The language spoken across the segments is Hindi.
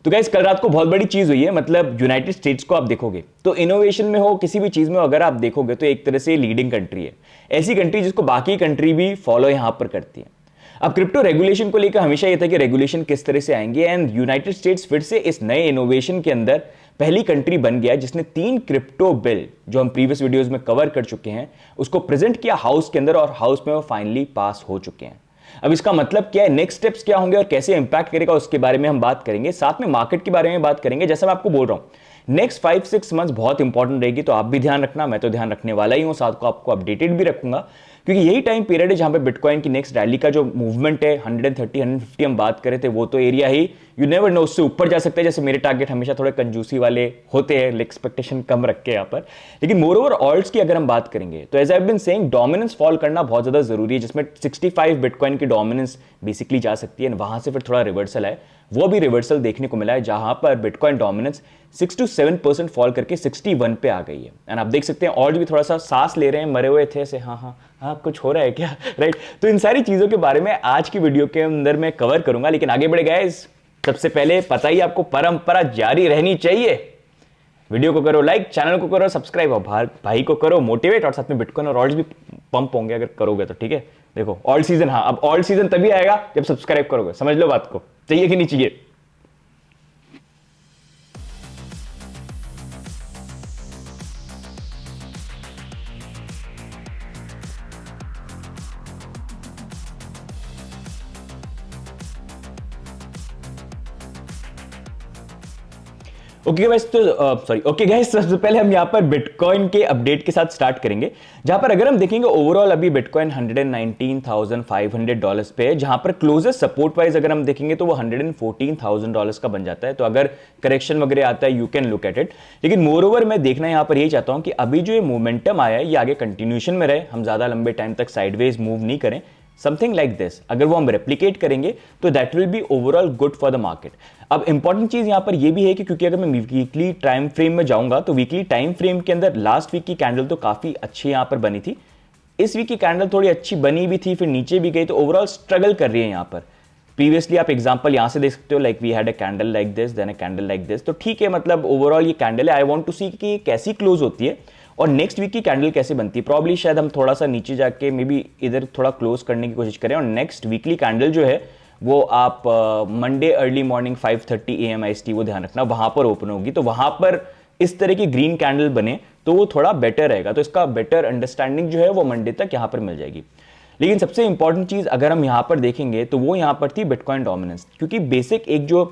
तो गाइस कल रात को बहुत बड़ी चीज हुई है, मतलब यूनाइटेड स्टेट्स को आप देखोगे तो इनोवेशन में हो किसी भी चीज में अगर आप देखोगे तो एक तरह से लीडिंग कंट्री है, ऐसी कंट्री जिसको बाकी कंट्री भी फॉलो यहां पर करती है। अब क्रिप्टो रेगुलेशन को लेकर हमेशा यह था कि रेगुलेशन किस तरह से आएंगे, एंड यूनाइटेड स्टेट्स फिर से इस नए इनोवेशन के अंदर पहली कंट्री बन गया जिसने 3 क्रिप्टो बिल, जो हम प्रीवियस वीडियोस में कवर कर चुके हैं, उसको प्रेजेंट किया हाउस के अंदर और हाउस में वो फाइनली पास हो चुके हैं। अब इसका मतलब क्या है, नेक्स्ट स्टेप्स क्या होंगे और कैसे इंपैक्ट करेगा उसके बारे में हम बात करेंगे, साथ में मार्केट के बारे में बात करेंगे। जैसा मैं आपको बोल रहा हूं नेक्स्ट 5-6 मंथ्स बहुत इंपॉर्टेंट रहेगी, तो आप भी ध्यान रखना, मैं तो ध्यान रखने वाला ही हूं, साथ को आपको अपडेटेड भी रखूंगा, क्योंकि यही टाइम पीरियड है जहां पे बिटकॉइन की नेक्स्ट रैली का जो मूवमेंट है 130-150 हम बात करे थे, वो तो area he you never know उससे ऊपर जा सकता है। जैसे मेरे टारगेट हमेशा थोड़े कंजूसी वाले होते हैं, एक्सपेक्टेशन कम रख के यहाँ पर, लेकिन मोर ओवर ऑल्ट्स की अगर हम बात करेंगे तो as I have been saying dominance fall करना बहुत ज्यादा जरूरी है, जिसमें 65 बिटकॉइन की डोमिनेंस बेसिकली जा सकती है, वहां से फिर थोड़ा रिवर्सल है, वो भी रिवर्सल देखने को मिला है जहां पर बिटकॉइन डोमिनेंस 6 to 7% फॉल करके 61 पे आ गई है। एंड आप देख सकते हैं ऑल्ट भी थोड़ा सा सांस ले रहे हैं, मरे हुए थे ऐसे, हाँ हाँ हाँ कुछ हो रहा है क्या, राइट। तो इन सारी चीजों के बारे में आज की वीडियो के अंदर मैं कवर करूंगा, लेकिन आगे बढ़े गाइस सबसे पहले पता ही आपको परंपरा जारी रहनी चाहिए, वीडियो को करो लाइक, चैनल को करो सब्सक्राइब और भाई को करो मोटिवेट, और साथ में बिटकॉइन और ऑल्ट्स भी पंप होंगे अगर करोगे तो, ठीक है। देखो ऑल्ट सीजन, हाँ अब ऑल्ट सीजन तभी आएगा जब सब्सक्राइब करोगे, समझ लो बात को, चाहिए कि नहीं चाहिए। ओके गाइस, तो ओके गाइस, सबसे पहले हम यहां पर बिटकॉइन के अपडेट के साथ स्टार्ट करेंगे, जहां पर अगर हम देखेंगे ओवरऑल अभी बिटकॉइन $119,500 पे है, जहां पर क्लोजेस्ट सपोर्ट वाइज अगर हम देखेंगे तो वो $114,000 का बन जाता है। तो अगर करेक्शन वगैरह आता है you can look at it, लेकिन मोर ओवर मैं देखना यहां पर यही चाहता हूं कि अभी जो ये मोमेंटम आया है ये आगे कंटिन्यूएशन में रहे, हम ज्यादा लंबे टाइम तक साइडवेज मूव नहीं करें, समथिंग लाइक दिस अगर वो हम रेप्लिकेट करेंगे तो that will be overall good for the market. अब इंपॉर्टेंट चीज यहां पर ये भी है कि क्योंकि अगर मैं वीकली टाइम फ्रेम में जाऊंगा तो वीकली टाइम फ्रेम के अंदर लास्ट वीक की कैंडल तो काफी अच्छी यहां पर बनी थी, इस वीक की कैंडल थोड़ी अच्छी बनी भी थी, फिर नीचे भी गई, तो ओवरऑल स्ट्रगल कर रही है यहां पर। प्रीवियसली आप एग्जांपल यहां से देख सकते हो, like we had a candle like this then a candle like this, तो ठीक है, मतलब ओवरऑल ये कैंडल है, आई वांट टू सी कि ये कैसी क्लोज होती है और नेक्स्ट वीक की कैंडल कैसे बनती है। प्रॉब्ली शायद हम थोड़ा सा नीचे जाके मे बी इधर थोड़ा क्लोज करने की कोशिश करें, और नेक्स्ट वीकली कैंडल जो है वो आप Monday early morning 5:30 AM IST, वो ध्यान रखना, वहां पर ओपन होगी, तो वहां पर इस तरह की ग्रीन कैंडल बने तो वो थोड़ा बेटर रहेगा, तो इसका बेटर अंडरस्टैंडिंग जो है वो मंडे तक यहां पर मिल जाएगी। लेकिन सबसे इंपॉर्टेंट चीज अगर हम यहां पर देखेंगे तो वो यहां पर थी बिटकॉइन डोमिनेंस, क्योंकि बेसिक एक जो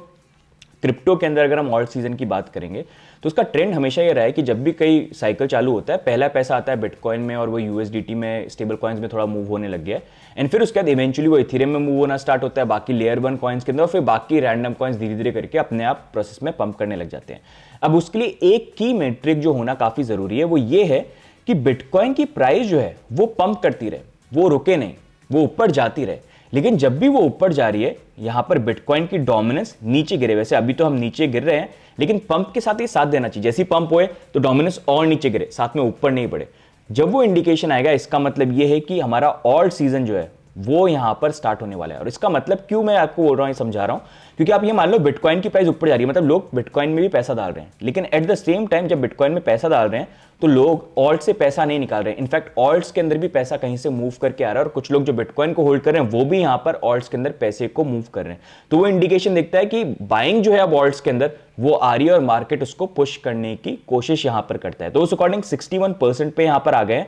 क्रिप्टो के अंदर अगर हम ऑल्ट सीजन की बात करेंगे तो उसका ट्रेंड हमेशा ये रहा है कि जब भी कई साइकिल चालू होता है पहला पैसा आता है बिटकॉइन में और वो यूएसडीटी में, स्टेबल कॉइन्स में थोड़ा मूव होने लग गया है, एंड फिर उसके बाद इवेंचुअली वो इथेरियम में मूव होना स्टार्ट होता है, बाकी लेयर 1 कॉइन्स के अंदर, और फिर बाकी रैंडम कॉइन्स धीरे धीरे करके अपने आप प्रोसेस में पंप करने लग जाते हैं। अब उसके लिए एक की मेट्रिक जो होना काफी जरूरी है वो ये है कि बिटकॉइन की प्राइस जो है वो पंप करती रहे, वो रुके नहीं, वो ऊपर जाती रहे, लेकिन जब भी वो ऊपर जा रही है यहां पर बिटकॉइन की डोमिनेंस नीचे गिरे, वैसे अभी तो हम नीचे गिर रहे हैं लेकिन पंप के साथ ही साथ देना चाहिए, जैसे ही पंप हुए तो डोमिनेंस और नीचे गिरे, साथ में ऊपर नहीं बढ़े। जब वो इंडिकेशन आएगा इसका मतलब ये है कि हमारा ऑल्ट सीजन जो है वो यहां पर स्टार्ट होने वाला है। और इसका मतलब क्यों मैं आपको बोल रहा हूं, समझा रहा हूं, क्योंकि आप ये मान लो बिटकॉइन की प्राइस ऊपर जा रही है, मतलब लोग बिटकॉइन में भी पैसा डाल रहे हैं, लेकिन एट द सेम टाइम जब बिटकॉइन में पैसा डाल रहे हैं तो लोग ऑल्ट से पैसा नहीं निकाल रहे हैं, इनफैक्ट ऑल्ट्स के अंदर भी पैसा कहीं से मूव करके आ रहा है, और कुछ लोग जो बिटकॉइन को होल्ड कर रहे हैं वो भी यहां पर ऑल्ट्स के अंदर पैसे को मूव कर रहे हैं। तो वो इंडिकेशन देखता है कि बाइंग जो है अब ऑल्ट्स के अंदर वो आ रही है और मार्केट उसको पुश करने की कोशिश यहां पर करता है। तो उस अकॉर्डिंग 61% पे यहां पर आ गए।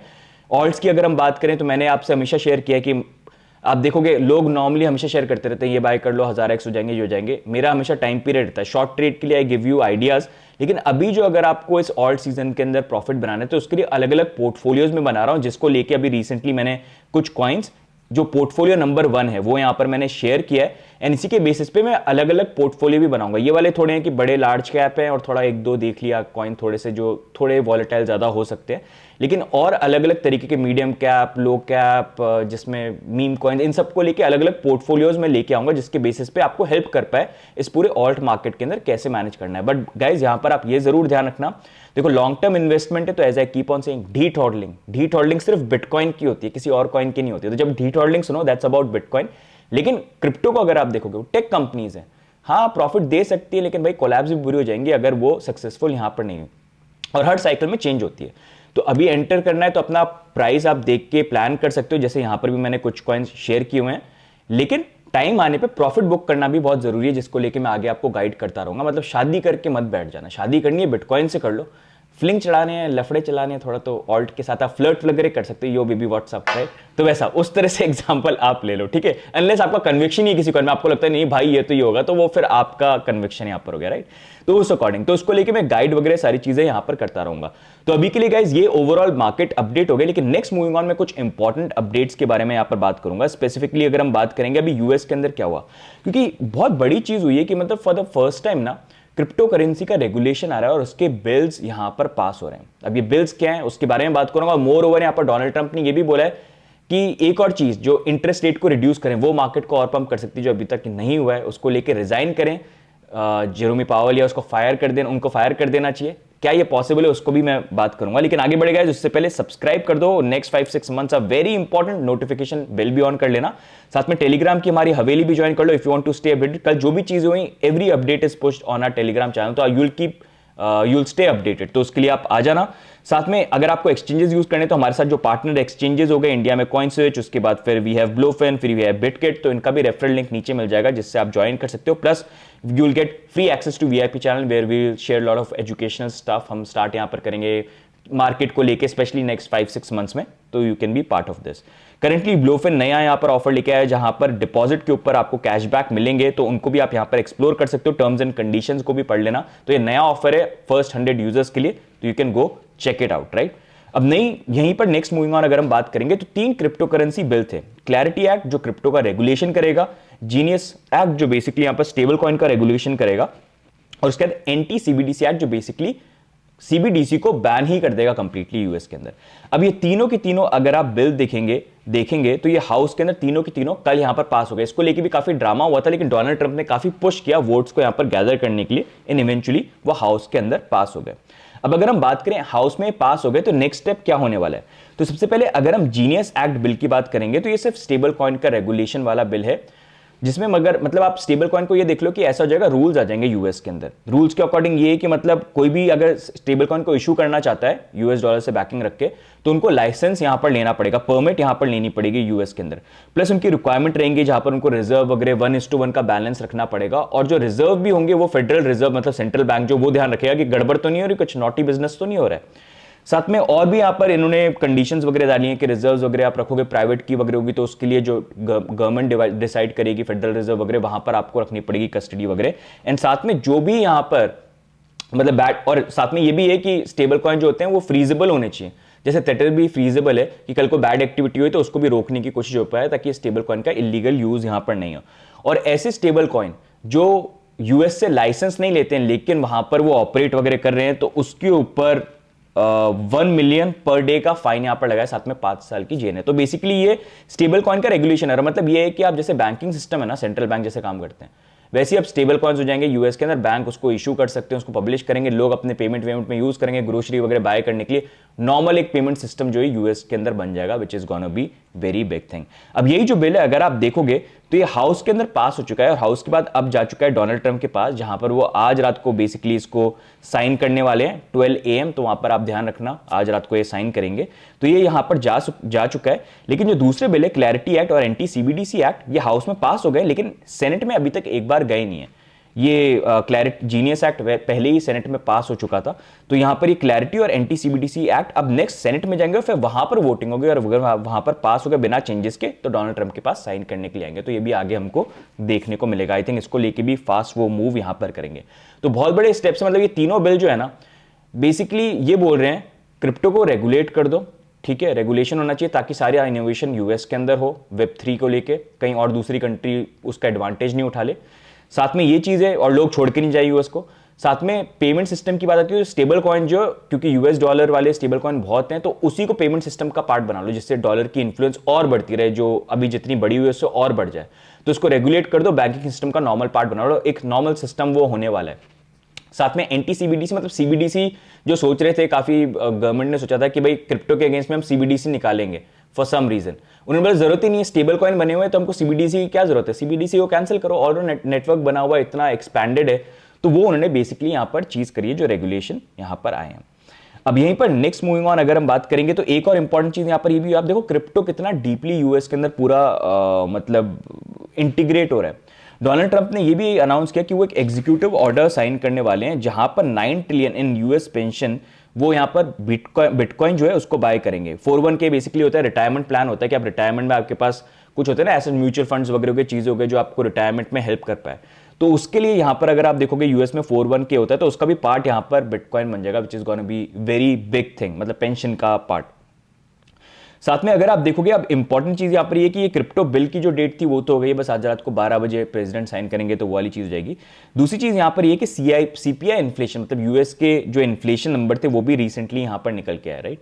ऑल्ट्स की अगर हम बात करें तो मैंने आपसे हमेशा शेयर किया कि आप देखोगे लोग नॉर्मली हमेशा शेयर करते रहते हैं ये बाय कर लो 1000x हो जाएंगे, ये हो जाएंगे, मेरा हमेशा टाइम पीरियड रहता है, शॉर्ट ट्रेड के लिए आई गिव यू आइडियाज, लेकिन अभी जो अगर आपको इस ऑल्ट सीजन के अंदर प्रॉफिट बनाना है तो उसके लिए अलग अलग पोर्टफोलियोज में बना रहा हूं, जिसको लेके अभी रिसेंटली मैंने कुछ कॉइन्स जो पोर्टफोलियो नंबर 1 है वो यहां पर मैंने शेयर किया है, एंड इसी के बेसिस पे मैं अलग अलग पोर्टफोलियो भी बनाऊंगा। ये वाले थोड़े हैं कि बड़े लार्ज कैप हैं और थोड़ा एक दो देख लिया कॉइन थोड़े से जो थोड़े वॉलेटाइल ज्यादा हो सकते हैं, लेकिन और अलग अलग तरीके के मीडियम कैप, लो कैप, जिसमें मीम कॉइन, इन सबको लेके अलग अलग पोर्टफोलियोज में लेके आऊंगा, जिसके बेसिस पे आपको हेल्प कर पाए इस पूरे ऑल्ट मार्केट के अंदर कैसे मैनेज करना है। बट गाइज यहां पर आप ये जरूर ध्यान रखना, देखो लॉन्ग टर्म इन्वेस्टमेंट है तो as I keep on saying डीट हॉर्डलिंग सिर्फ बिटकॉइन की होती है, किसी और कॉइन की नहीं होती है। तो जब डीट हॉर्डलिंग सुनो दैट्स अबाउट बिटकॉइन, लेकिन क्रिप्टो को अगर आप देखोगे टेक कंपनीज हैं, हाँ प्रॉफिट दे सकती है, लेकिन भाई कोलैप्स भी बुरी हो जाएंगी अगर वो सक्सेसफुल यहां पर नहीं हुई, और हर साइकिल में चेंज होती है। तो अभी एंटर करना है तो अपना प्राइस आप देख के प्लान कर सकते हो, जैसे यहां पर भी मैंने कुछ कॉइन्स शेयर किए हुए हैं, लेकिन टाइम आने पे प्रॉफिट बुक करना भी बहुत जरूरी है, जिसको लेके मैं आगे आपको गाइड करता रहूंगा। मतलब शादी करके मत बैठ जाना, शादी करनी है बिटकॉइन से कर लो, फ्लिंग चलाने हैं, लफड़े चलाने हैं थोड़ा, तो ऑल्ट के साथ आप फ्लर्ट वगैरह कर सकते हो, यो बेबी व्हाट्सअप पे, तो वैसा उस तरह से एग्जांपल आप ले लो, ठीक है। अनलेस आपका कन्विक्शन ही है किसी कॉइन में, आपको लगता है नहीं भाई ये तो ये होगा, तो वो फिर आपका कन्विक्शन यहां पर हो गया, राइट। तो उस अकॉर्डिंग तो उसको लेके मैं गाइड वगैरह सारी चीजें यहां पर करता रहूंगा। तो अभी के लिए गाइज ये ओवरऑल मार्केट अपडेट हो गया, लेकिन नेक्स्ट मूविंग ऑन में कुछ इंपॉर्टेंट अपडेट्स के बारे में यहां पर बात करूंगा। स्पेसिफिकली अगर हम बात करेंगे अभी यूएस के अंदर क्या हुआ, क्योंकि बहुत बड़ी चीज हुई है कि मतलब फॉर द फर्स्ट टाइम ना क्रिप्टो करेंसी का रेगुलेशन आ रहा है और उसके बिल्स यहां पर पास हो रहे हैं। अब ये बिल्स क्या हैं उसके बारे में बात करूंगा। मोर ओवर यहां पर डोनाल्ड ट्रंप ने ये भी बोला है कि एक और चीज जो इंटरेस्ट रेट को रिड्यूस करें, वो मार्केट को और पंप कर सकती है, जो अभी तक नहीं हुआ है, उसको लेके रिजाइन करें जेरोमी पावल, या उसको फायर कर देना, उनको फायर कर देना चाहिए। क्या ये पॉसिबल है उसको भी मैं बात करूंगा, लेकिन आगे बढ़ेगा उससे पहले सब्सक्राइब कर दो। Next 5-6 months are very important, notification bell भी ऑन कर लेना, साथ में टेलीग्राम की हमारी हवेली भी ज्वाइन कर लो if you want to stay updated. कल जो भी चीजें हुई every update is pushed on our Telegram channel, तो you will keep you will stay updated, तो उसके लिए आप आ जाना। साथ में अगर आपको एक्सचेंजेस यूज करने तो हमारे साथ जो पार्टनर एक्सचेंजेस हो गए इंडिया में, कॉइनस्विच, उसके बाद फिर वी हैव ब्लूफिन, फिर वी हैव बिटकिट, तो इनका भी रेफरल लिंक नीचे मिल जाएगा जिससे आप ज्वाइन कर सकते हो। Plus you will get free access to VIP channel where we will share lot of educational stuff. हम स्टार्ट यहां पर करेंगे मार्केट को लेके स्पेशली नेक्स्ट 5-6 मंथ्स में, तो you can be part of this. Currently bluefin नया यहां पर ऑफर लेके आया जहां पर डिपॉजिट के ऊपर आपको कैशबैक मिलेंगे, तो उनको भी आप यहां पर एक्सप्लोर कर सकते हो, टर्म्स एंड कंडीशंस को भी पढ़ लेना। तो ये नया ऑफर है फर्स्ट 100 यूजर्स के लिए, तो you can go check it out, right. अब नहीं यहीं पर नेक्स्ट मूविंग ऑन अगर हम बात करेंगे तो 3 क्रिप्टो करेंसी बिल थे। क्लैरिटी एक्ट जो क्रिप्टो का रेगुलेशन करेगा, जीनियस एक्ट जो बेसिकली यहां पर स्टेबल कॉइन का रेगुलेशन करेगा, और उसके बाद एंटी सीबीडीसी एक्ट जो बेसिकली सीबीडीसी को बैन ही कर देगा कंप्लीटली यूएस के अंदर। अब ये तीनों की तीनों अगर आप बिल देखेंगे तो ये हाउस के अंदर तीनों की तीनों कल यहां पर पास हो गए। इसको लेके भी काफी ड्रामा हुआ था, लेकिन डोनाल्ड ट्रंप ने काफी पुश किया वोट्स को यहां पर गैदर करने के लिए, इन इवेंचुअली वो हाउस के अंदर पास हो गए। अब अगर हम बात करें हाउस में पास हो गए तो नेक्स्ट स्टेप क्या होने वाला है, तो सबसे पहले अगर हम जीनियस एक्ट बिल की बात करेंगे तो ये सिर्फ स्टेबल कॉइन का रेगुलेशन वाला बिल है, जिसमें मगर मतलब आप स्टेबल कॉइन को ये देख लो कि ऐसा हो जाएगा, रूल्स आ जाएंगे यूएस के अंदर। रूल्स के अकॉर्डिंग ये है कि मतलब कोई भी अगर स्टेबल कॉइन को इशू करना चाहता है यूएस डॉलर से बैकिंग रख के, तो उनको लाइसेंस यहां पर लेना पड़ेगा, परमिट यहां पर लेनी पड़ेगी यूएस के अंदर। प्लस उनकी रिक्वायरमेंट रहेंगी जहां पर उनको रिजर्व वगैरह 1:1 का बैलेंस रखना पड़ेगा, और जो रिजर्व भी होंगे वो फेडरल रिजर्व मतलब सेंट्रल बैंक जो, वो ध्यान रखेगा कि गड़बड़ तो नहीं हो रही, कुछ नॉटी बिजनेस तो नहीं हो रहा है। साथ में और भी यहां पर इन्होंने कंडीशंस वगैरह डाली हैं कि रिजर्व्स वगैरह आप रखोगे, प्राइवेट की वगैरह होगी तो उसके लिए जो गवर्नमेंट डिसाइड करेगी, फेडरल रिजर्व वगैरह, वहां पर आपको रखनी पड़ेगी कस्टडी वगैरह। एंड साथ में जो भी यहां पर मतलब बैट, और साथ में ये भी है कि स्टेबल कॉइन जो होते हैं वो फ्रीजेबल होने चाहिए, जैसे तेटर भी फ्रीजेबल है कि कल को बैड एक्टिविटी हुई तो उसको भी रोकने की कोशिश हो पाए, ताकि स्टेबल कॉइन का इलीगल यूज यहां पर नहीं हो। और ऐसे स्टेबल कॉइन जो यूएस से लाइसेंस नहीं लेते हैं लेकिन वहां पर वो ऑपरेट वगैरह कर रहे हैं, तो उसके ऊपर 1 मिलियन पर डे का फाइन यहां पर लगाया, साथ में 5 साल की जेल है। तो बेसिकली ये स्टेबल कॉइन का रेगुलेशन है, मतलब ये है कि आप जैसे बैंकिंग सिस्टम है ना, सेंट्रल बैंक जैसे काम करते हैं, वैसे अब स्टेबल कॉइन्स हो जाएंगे यूएस के अंदर। बैंक उसको इशू कर सकते हैं, उसको पब्लिश करेंगे, लोग अपने पेमेंट में यूज करेंगे, ग्रोसरी वगैरह बाय करने के लिए। नॉर्मल एक पेमेंट सिस्टम जो है यूएस के अंदर बन जाएगा, which is gonna be very big thing. अब यही जो बिल है अगर आप देखोगे तो ये हाउस के अंदर पास हो चुका है, और हाउस के बाद अब जा चुका है डोनाल्ड ट्रंप के पास, जहां पर वो आज रात को बेसिकली इसको साइन करने वाले हैं 12 AM, तो वहां पर आप ध्यान रखना आज रात को ये साइन करेंगे। तो ये यहां पर जा चुका है। लेकिन जो दूसरे बिल है क्लैरिटी एक्ट और एंटी सीबीडीसी एक्ट, ये हाउस में पास हो गए लेकिन सेनेट में अभी तक एक बार गए नहीं है। ये क्लैरिटी जीनियस एक्ट पहले ही सेनेट में पास हो चुका था, तो यहां पर ये क्लैरिटी और एंटी सीबीडीसी एक्ट अब नेक्स्ट सेनेट में जाएंगे और फिर वहां पर वोटिंग होगी, और अगर वहां पर पास हो गए बिना चेंजेस के तो डोनाल्ड ट्रंप के पास साइन करने के लिए आएंगे। तो ये भी आगे हमको देखने को मिलेगा। आई थिंक इसको लेके भी फास्ट वो मूव यहां पर करेंगे। तो बहुत बड़े स्टेप्स है, मतलब ये तीनों बिल जो है ना बेसिकली ये बोल रहे हैं क्रिप्टो को रेगुलेट कर दो, ठीक है, रेगुलेशन होना चाहिए ताकि सारे इनोवेशन यूएस के अंदर हो, Web3 को लेके कहीं और दूसरी कंट्री उसका एडवांटेज नहीं उठा ले। साथ में ये चीज है और लोग छोड़ के नहीं जाए यूएस को। साथ में पेमेंट सिस्टम की बात आती है, स्टेबल कॉइन जो, क्योंकि यूएस डॉलर वाले स्टेबल कॉइन बहुत हैं, तो उसी को पेमेंट सिस्टम का पार्ट बना लो, जिससे डॉलर की इन्फ्लुएंस और बढ़ती रहे, जो अभी जितनी बड़ी हुई है उससे और बढ़ जाए। तो इसको रेगुलेट कर दो, बैंकिंग सिस्टम का नॉर्मल पार्ट बना लो, एक नॉर्मल सिस्टम वो होने वाला है। साथ में एंटी सीबीडीसी मतलब सीबीडीसी जो सोच रहे थे, काफी गवर्नमेंट ने सोचा था कि भाई क्रिप्टो के अगेंस्ट में हम सीबीडीसी निकालेंगे फॉर सम रीजन। उन्होंने बोला जरूरत ही नहीं है, स्टेबल कॉइन बने हुए हैं तो हमको सीबीडीसी की क्या जरूरत है, सीबीडीसी को कैंसिल करो, ऑलरेडी नेटवर्क बना हुआ इतना एक्सपैंडेड है। तो वो उन्होंने बेसिकली यहां पर चीज करी है, जो रेगुलेशन यहां पर आए हैं। अब यहीं पर नेक्स्ट मूविंग ऑन अगर हम बात करेंगे तो एक और इंपॉर्टेंट चीज यहां पर ये भी, आप देखो क्रिप्टो कितना डीपली यूएस के अंदर पूरा मतलब इंटीग्रेट हो रहा है। डोनाल्ड ट्रंप ने ये भी अनाउंस किया कि वो एक एग्जीक्यूटिव ऑर्डर साइन करने वाले हैं जहां पर 9 ट्रिलियन इन यूएस पेंशन, वो यहां पर बिटकॉइन जो है उसको बाय करेंगे। 401k बेसिकली होता है रिटायरमेंट प्लान, होता है कि आप रिटायरमेंट में आपके पास कुछ होते हैं ना ऐसे म्यूचुअल फंड्स वगैरह के चीजें हो गए जो आपको रिटायरमेंट में हेल्प कर पाए। तो उसके लिए यहां पर अगर आप देखोगे यूएस में 401k होता है तो उसका भी पार्ट यहां पर बिटकॉइन बन जाएगा, which is gonna be very big thing, मतलब पेंशन का पार्ट। साथ में अगर आप देखोगे, अब इंपॉर्टेंट चीज यहां पर ये कि ये क्रिप्टो बिल की जो डेट थी वो तो हो गई, बस आज रात को 12 बजे प्रेसिडेंट साइन करेंगे तो वो वाली चीज हो जाएगी। दूसरी चीज यहां पर ये कि सीपीआई इन्फ्लेशन, मतलब यूएस के जो इन्फ्लेशन नंबर थे वो भी रिसेंटली यहां पर निकल के आए, राइट।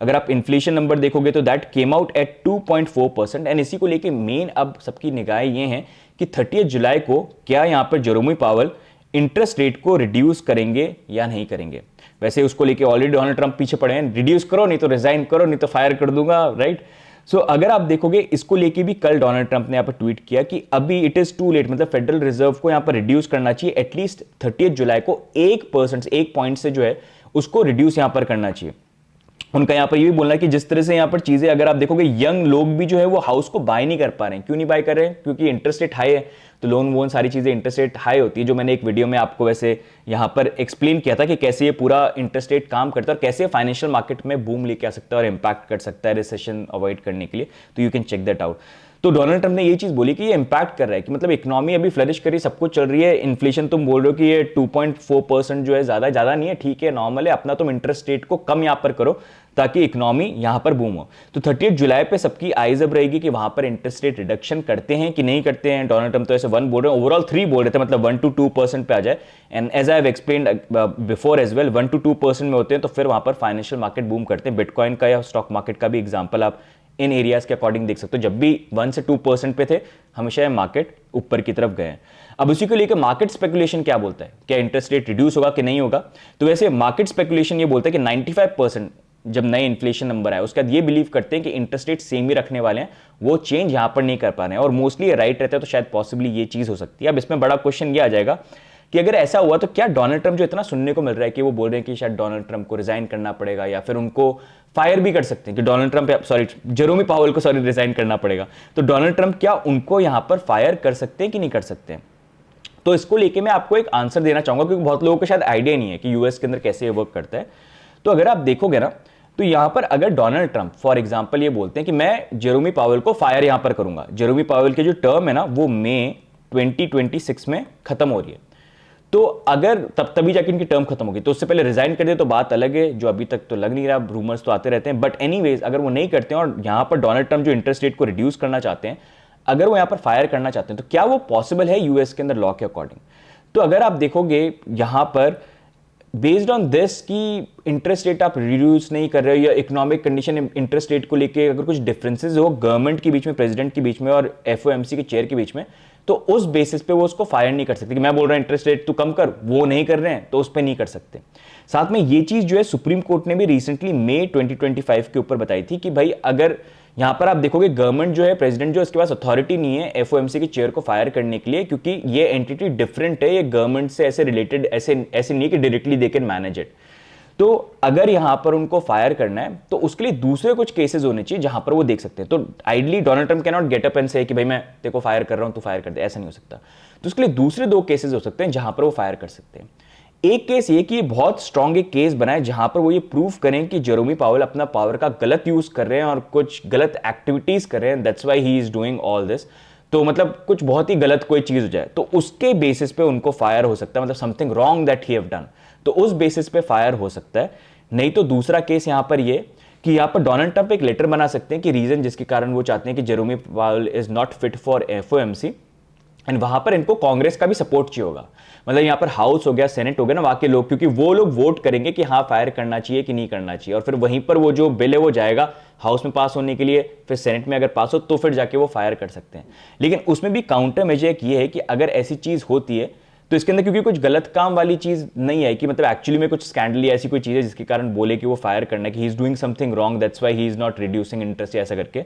अगर आप इन्फ्लेशन नंबर देखोगे तो that came out at 2.4%। And इसी को लेके मेन अब सबकी निगाहें ये हैं कि 30 जुलाई को क्या यहां पर जेरोमी पावल इंटरेस्ट रेट को रिड्यूस करेंगे या नहीं करेंगे। वैसे उसको लेके ऑलरेडी डोनाल्ड ट्रंप पीछे पड़े हैं, रिड्यूस करो नहीं तो रिजाइन करो, नहीं तो फायर कर दूंगा, राइट। सो अगर आप देखोगे इसको लेके भी कल डोनाल्ड ट्रंप ने यहां पर ट्वीट किया कि अभी इट इज टू लेट, मतलब फेडरल रिजर्व को यहां पर रिड्यूस करना चाहिए, एटलीस्ट 30 जुलाई को 1%, 1 पॉइंट से जो है उसको रिड्यूस यहां पर करना चाहिए। उनका यहां पर ये भी बोलना है कि जिस तरह से यहां पर चीजें, अगर आप देखोगे यंग लोग भी जो है वो हाउस को बाय नहीं कर पा रहे हैं। क्यों नहीं बाय कर रहे हैं? क्योंकि इंटरेस्ट रेट हाई है, तो लोन वोन सारी चीजें इंटरेस्ट रेट हाई होती है, जो मैंने एक वीडियो में आपको वैसे यहां पर एक्सप्लेन किया था कि कैसे ये पूरा इंटरेस्ट रेट काम करता है और कैसे फाइनेंशियल मार्केट में बूम लेके आ सकता है और इंपैक्ट कर सकता है रिसेशन अवॉइड करने के लिए। तो you can check that out. तो डोनाल्ड ट्रंप ने ये चीज बोली कि ये इंपैक्ट कर रहा है, कि मतलब इकोनॉमी अभी फ्लरिश कर रही, सब कुछ चल रही है, इन्फ्लेशन तुम बोल रहे हो कि ये 2.4% जो है ज्यादा नहीं है, ठीक है नॉर्मल है, अपना तुम इंटरेस्ट रेट को कम यहां पर करो ताकि इकोनॉमी यहां पर बूम हो। तो 30 जुलाई पे सबकी आइज अब रहेगी कि वहां पर इंटरेस्ट रेट रिडक्शन करते हैं कि नहीं करते हैं। डोनाल्ड ट्रंप तो ऐसे 1 बोल रहे हैं, ओवरऑल 3 बोल रहे थे, मतलब 1 to 2% पे आ जाए। And as I have explained before as well, 1 to 2% में होते हैं तो फिर वहां पर फाइनेंशियल मार्केट बूम करते हैं। बिटकॉइन का या स्टॉक मार्केट का भी एग्जाम्पल आप इन एरियाज के अकॉर्डिंग देख सकते हो, जब भी 1 से 2% पे थे हमेशा ये मार्केट ऊपर की तरफ गए हैं। अब उसी को लेकर मार्केट स्पेकुलेशन क्या बोलता है, क्या इंटरेस्ट रेट रिड्यूस होगा कि नहीं होगा। तो वैसे मार्केट स्पेकुलेशन ये बोलता है कि 95% जब नए इन्फ्लेशन नंबर आए उसके बाद ये बिलीव करते हैं कि इंटरेस्ट रेट सेम ही रखने वाले हैं, वो चेंज यहां पर नहीं कर पा रहे हैं, और मोस्टली राइट रहता है तो शायद पॉसिबली ये चीज हो सकती है। अब इसमें बड़ा क्वेश्चन ये आ जाएगा कि अगर ऐसा हुआ तो क्या डोनाल्ड ट्रंप, जो इतना सुनने को मिल रहा है कि वो बोल रहे हैं कि शायद डोनाल्ड ट्रंप को रिजाइन करना पड़ेगा या फिर उनको फायर भी कर सकते हैं, कि डोनाल्ड ट्रंप, सॉरी जेरोमी पावल को रिजाइन करना पड़ेगा, तो डोनाल्ड ट्रंप क्या उनको यहां पर फायर कर सकते हैं कि नहीं कर सकते हैं। तो इसको लेके मैं आपको एक आंसर देना चाहूंगा, क्योंकि बहुत लोगों को शायद आइडिया नहीं है कि यूएस के अंदर कैसे ये वर्क करता है। तो अगर आप देखोगे ना, तो यहां पर अगर डोनाल्ड ट्रंप फॉर एग्जांपल ये बोलते हैं कि मैं जेरोमी पावल को फायर यहां पर करूंगा, जेरोमी पावल की जो टर्म है ना वो मई 2026 में खत्म हो रही है, तो अगर तभी जाके इनकी टर्म खत्म होगी, तो उससे पहले रिजाइन कर दे तो बात अलग है, जो अभी तक तो लग नहीं रहा, रूमर्स तो आते रहते हैं। बट एनीवेज अगर वो नहीं करते हैं और यहां पर डोनाल्ड ट्रंप जो इंटरेस्ट रेट को रिड्यूस करना चाहते हैं, अगर वो यहां पर फायर करना चाहते हैं, तो क्या वो पॉसिबल है यूएस के अंदर लॉ के अकॉर्डिंग। तो अगर आप देखोगे यहां पर बेस्ड ऑन दिस कि इंटरेस्ट रेट आप रिड्यूस नहीं कर रहे हो या इकोनॉमिक कंडीशन इंटरेस्ट रेट को लेके अगर कुछ डिफरेंसेस हो गवर्नमेंट के बीच में, प्रेसिडेंट के बीच में और एफओएमसी के चेयर के बीच में, तो उस बेसिस पे वो उसको फायर नहीं कर सकते कि मैं बोल रहा हूं इंटरेस्ट रेट तू कम कर, वो नहीं कर रहे हैं तो उस पर नहीं कर सकते। साथ में ये चीज जो है सुप्रीम कोर्ट ने भी रिसेंटली मई 2025 के ऊपर बताई थी कि भाई अगर यहां पर आप देखोगे गवर्नमेंट जो है, प्रेसिडेंट जो, इसके पास अथॉरिटी नहीं है एफओएमसी के चेयर को फायर करने के लिए, क्योंकि ये एंटिटी डिफरेंट है, ये गवर्नमेंट से ऐसे रिलेटेड, ऐसे नहीं कि directly they can manage it. तो अगर यहां पर उनको फायर करना है तो उसके लिए दूसरे कुछ केसेस होने चाहिए जहां पर वो देख सकते हैं। तो ideally Donald Trump can not get up and से कि भाई मैं तेरे को फायर कर रहा हूं तू फायर कर दे, ऐसा नहीं हो सकता। तो उसके लिए दूसरे 2 केसेस हो सकते हैं जहां पर वो फायर कर सकते हैं। एक केस ये कि बहुत स्ट्रॉन्ग एक केस बनाए जहां पर वो ये प्रूव करें कि जेरोमी पावल अपना पावर का गलत यूज कर रहे हैं और कुछ गलत एक्टिविटीज कर रहे हैं, that's why he is doing all this. तो मतलब कुछ बहुत ही गलत कोई चीज हो जाए तो उसके बेसिस पे उनको फायर हो सकता है, मतलब something wrong that he have done, तो उस बेसिस पे फायर हो सकता है। नहीं तो दूसरा केस यहां पर ये कि यहां पर डोनाल्ड ट्रंप एक लेटर बना सकते हैं कि रीजन जिसके कारण वो चाहते हैं कि जेरोमी पावल is not fit for FOMC, and वहां पर इनको कांग्रेस का भी सपोर्ट चाहिए होगा, मतलब यहां पर हाउस हो गया, सेनेट हो गया ना, वहां के लोग, क्योंकि वो लोग वोट करेंगे कि हाँ फायर करना चाहिए कि नहीं करना चाहिए, और फिर वहीं पर वो जो बिल है वो जाएगा हाउस में पास होने के लिए, फिर सेनेट में अगर पास हो तो फिर जाके वो फायर कर सकते हैं। लेकिन उसमें भी काउंटर मेजर एक ये है कि अगर ऐसी चीज होती है तो इसके अंदर क्योंकि कुछ गलत काम वाली चीज नहीं है कि मतलब एक्चुअली में कुछ स्कैंडल या ऐसी कोई चीज है जिसके कारण बोले कि वो फायर करना है, कि he is doing something wrong that's why he is not reducing interest या ऐसा करके।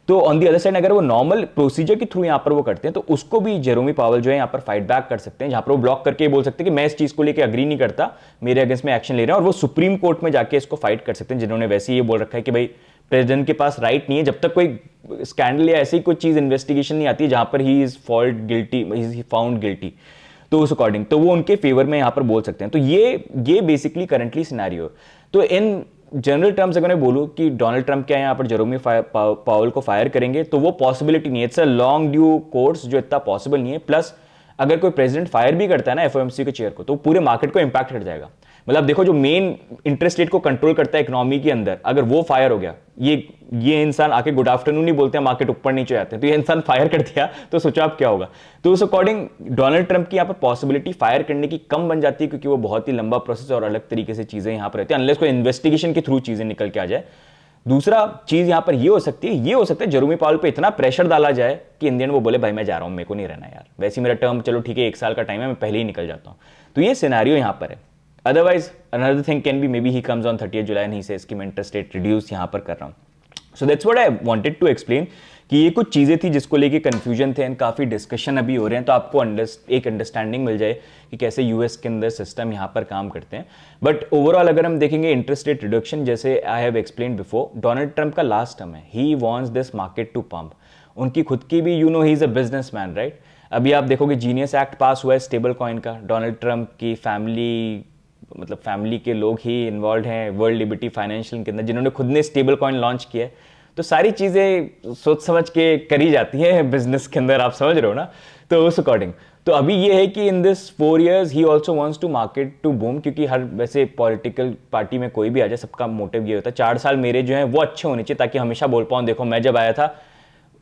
तो ऑन दी अदर साइड अगर वो नॉर्मल प्रोसीजर के थ्रू यहाँ पर वो करते हैं तो उसको भी जेरोमी पावेल जो है यहाँ पर फाइट बैक कर सकते हैं, जहाँ पर वो ब्लॉक करके बोल सकते हैं कि मैं इस चीज को लेकर अग्री नहीं करता, मेरे अगेंस्ट में एक्शन ले रहे हैं, और वो सुप्रीम कोर्ट में जाके इसको फाइट कर सकते हैं, जिन्होंने वैसे ही ये बोल रखा है कि भाई प्रेसिडेंट के पास राइट नहीं है जब तक कोई स्कैंडल या ऐसी कोई चीज इन्वेस्टिगेशन नहीं आती जहां पर he is fault guilty, he found guilty, तो उस अकॉर्डिंग तो वो उनके फेवर में यहां पर बोल सकते हैं। तो ये बेसिकली करंटली सिनेरियो। तो इन जनरल टर्म्स अगर मैं बोलूं कि डोनाल्ड ट्रंप क्या यहाँ पर जेरोमी पावेल को फायर करेंगे, तो वो पॉसिबिलिटी नहीं है, it's a long due course जो इतना पॉसिबल नहीं है। प्लस अगर कोई प्रेसिडेंट फायर भी करता है ना एफओएमसी के चेयर को, तो पूरे मार्केट को इंपैक्ट कर जाएगा। मतलब देखो जो मेन इंटरेस्ट रेट को कंट्रोल करता है इकोनॉमी के अंदर, अगर वो फायर हो गया, ये इंसान आके गुड आफ्टरनून नहीं बोलते हैं, मार्केट ऊपर नीचे आते हैं, तो ये इंसान फायर कर दिया तो सोचो आप क्या होगा। तो उस अकॉर्डिंग डोनाल्ड ट्रंप की यहाँ पर पॉसिबिलिटी फायर करने की कम बन जाती है, क्योंकि वो बहुत ही लंबा प्रोसेस और अलग तरीके से चीजें यहाँ पर रहती है, अनलेस कोई इन्वेस्टिगेशन के थ्रू चीजें निकल के आ जाए। दूसरा चीज यहां पर ये हो सकती है जेरोमी पावेल पे इतना प्रेशर डाला जाए कि इंडियन वो बोले भाई मैं जा रहा हूं, मेरे को नहीं रहना यार, वैसे मेरा टर्म चलो ठीक है 1 साल का टाइम है, मैं पहले ही निकल जाता हूं। तो ये सिनेरियो यहां पर है। Otherwise another thing can be may be he comes on 30 July and he says कि मैं इंटरेस्ट रेट रिड्यूस यहां पर कर रहा हूं। So that's what I wanted to explain कि ये कुछ चीजें थी जिसको लेके कंफ्यूजन थे एंड काफी डिस्कशन अभी हो रहे हैं, तो आपको एक अंडरस्टैंडिंग मिल जाए कि कैसे यूएस के अंदर सिस्टम यहाँ पर काम करते हैं। बट ओवरऑल अगर हम देखेंगे इंटरेस्ट रेट रिडक्शन, जैसे I have explain before, Donald Trump का लास्ट टर्म है, he wants this market to pump. उनकी खुद की भी he is a businessman, right. अभी आप देखोगे जीनियस एक्ट पास हुआ है स्टेबल कॉइन का, डोनाल्ड ट्रंप की फैमिली, मतलब फैमिली के लोग ही इन्वॉल्व हैं वर्ल्ड लिबर्टी फाइनेंशियल के अंदर, जिन्होंने खुद ने स्टेबल कॉइन लॉन्च किया है। तो सारी चीजें सोच समझ के करी जाती हैं बिजनेस के अंदर, आप समझ रहे हो ना। तो उस अकॉर्डिंग तो अभी ये है कि in this 4 years he also wants to market to boom, क्योंकि हर वैसे पॉलिटिकल पार्टी में कोई भी आ जाए सबका मोटिव ये होता है 4 साल मेरे जो हैं वो अच्छे होने चाहिए, ताकि हमेशा बोल पाऊं देखो मैं जब आया था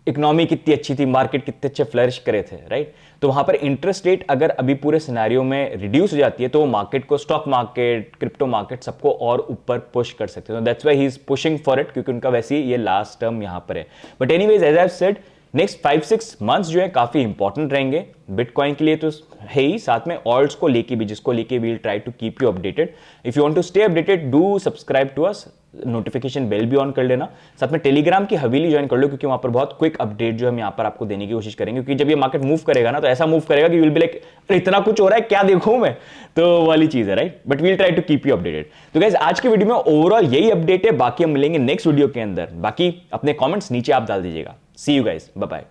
इकोनॉमी कितनी अच्छी थी, मार्केट कितने अच्छे फ्लरिश करे थे, राइट। तो वहां पर इंटरेस्ट रेट अगर अभी पूरे सिनेरियो में रिड्यूस हो जाती है तो वो मार्केट को, स्टॉक मार्केट, क्रिप्टो मार्केट, सबको और ऊपर पुश कर सकते हैं। That's why he is pushing for it, क्योंकि उनका वैसे ही ये लास्ट टर्म यहां पर है। But anyways as I have said, next 5-6 months जो है काफी इंपॉर्टेंट रहेंगे बिटकॉइन के लिए तो है ही, साथ में ऑल्ट्स को लेके भी, जिसको लेके we'll try to keep you updated. If you want to stay updated do subscribe to us, notification bell भी ऑन कर लेना, साथ में टेलीग्राम की हवेली ज्वाइन कर लो, क्योंकि वहां पर बहुत क्विक अपडेट जो हम यहाँ पर आपको देने की कोशिश करेंगे, क्योंकि जब ये मार्केट मूव करेगा ना तो ऐसा मूव करेगा कि विल बी लाइक इतना कुछ हो रहा है क्या देखूं मैं, तो वाली चीज है, right. But we'll try to keep you updated. तो गाइस आज के वीडियो में ओवरऑल यही अपडेट है, बाकी हम मिलेंगे नेक्स्ट वीडियो के अंदर। बाकी अपने कॉमेंट्स नीचे आप डाल दीजिएगा। सी यू गाइस, बाय बाय।